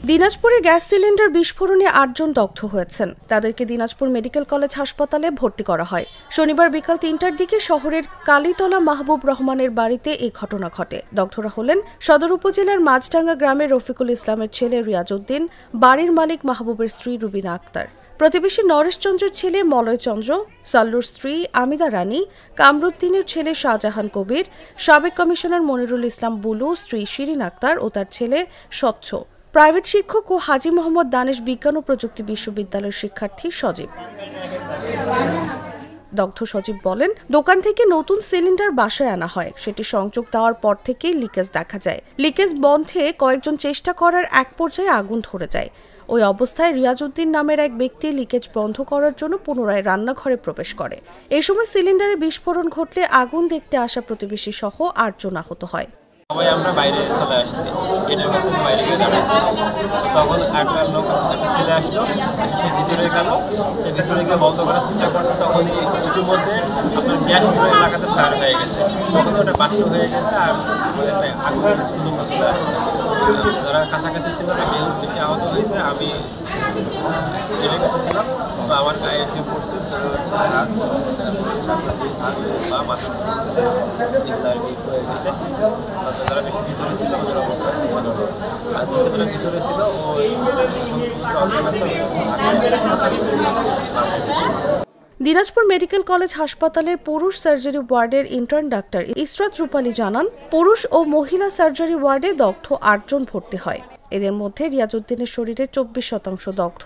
দিনাজপুরে gas cylinder বিস্ফোরণে ৮ জন দগ্ধ হয়েছেন। তাদেরকে দিনাজপুর মেডিকেল কলেজ হাসপাতালে ভর্তি করা হয়। শনিবার বিকাল ৩টার দিকে শহরের কালীতলা মাহবুব রহমানের বাড়িতে এই ঘটনা ঘটে। দগ্ধরা হলেন সদর উপজেলার মাঝডাঙ্গা গ্রামের রফিকুল ইসলামের ছেলে রিয়াজ উদ্দিন, বাড়ির মালিক মাহবুবের স্ত্রী রুবিনা আক্তার, প্রতিবেশী নরেশচন্দ্রের ছেলে মলয়চন্দ্র, সাল্লুর স্ত্রী আমিদা রানী, কামরুদ্দিনের ছেলে শাহজাহান কবির, সাবেক কমিশনার মনিরুল ইসলাম বুলু, স্ত্রী শিরিন আক্তার ও তার ছেলে স্বচ্ছ, প্রাইভেট শিক্ষক ও হাজী মোহাম্মদ দানেশ বিজ্ঞান ও প্রযুক্তি বিশ্ববিদ্যালয়ের শিক্ষার্থী সজীব। দগ্ধ সজীব বলেন, দোকান থেকে নতুন সিলিন্ডার বাসায় আনা হয়। সেটি সংযোগ দেওয়ার পর থেকেই লিকেজ দেখা যায়। লিকেজ বন্ধে কয়েকজন চেষ্টা করার এক পর্যায়ে আগুন ধরে যায়। ওই অবস্থায় রিয়াজ উদ্দিন নামের এক ব্যক্তি লিকেজ বন্ধ করার জন্য পুনরায় রান্নাঘরে প্রবেশ করে। এই সময় সিলিন্ডারে বিস্ফোরণ ঘটলে আগুন দেখতে আসা প্রতিবেশী সহ ৮ জন আহত হয়। সবাই আমরা বাইরে চলে আসছি, এটার কাছে বাইরে গিয়ে দাঁড়াচ্ছি। তখন একটা লোক একটা ছেলে আসলো, সে ভিতরে গেল, সে ভিতরে গিয়ে বন্ধ করার চেষ্টা করছে। তখন ইতিমধ্যে আপনার গ্যাস পুরো এলাকাতে ছাড় হয়ে গেছে, তখন ওটা বাষ্প হয়ে গেছে আর আগুনের স্ফুলিঙ্গ চলে আসছে। যারা কাছাকাছি ছিল না কেউ বেশি আহত হয়েছে। আমি এটার কাছে ছিলাম, তো আমার গায়ে এসে পড়ছে বা মাথা হয়ে গেছে। যারা বেশি ভিতরে ছিল ওদের অবস্থা খুব ভালো, আর যারা ভিতরে ছিল দিনাজপুর মেডিকেল কলেজ হাসপাতালের পুরুষ সার্জারি ওয়ার্ডের ইন্টার্ন ডাক্তার ইসরাত রূপালী জানান, পুরুষ ও মহিলা সার্জারি ওয়ার্ডে দগ্ধ ৮ জন ভর্তি হয়। এদের মধ্যে রিয়াজ উদ্দিনের শরীরে ২৪% দগ্ধ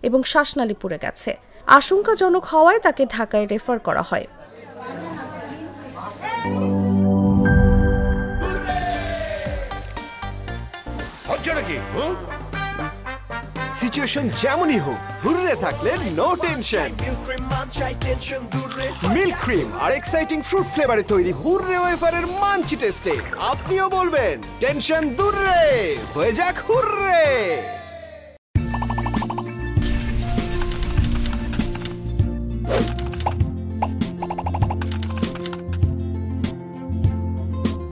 এবং শ্বাসনালী পুড়ে গেছে। আশঙ্কাজনক হওয়ায় তাকে ঢাকায় রেফার করা হয়। সিচুয়েশন যেমনই হোক, হুররে থাকলে নো টেনশন। মিল্ক ক্রিম আর এক্সাইটিং ফ্রুট ফ্লেভারে তৈরি হুররে ওয়েফারের মাঞ্চি টেস্টে আপনিও বলবেন টেনশন দূর রে, হয়ে যাক হুররে।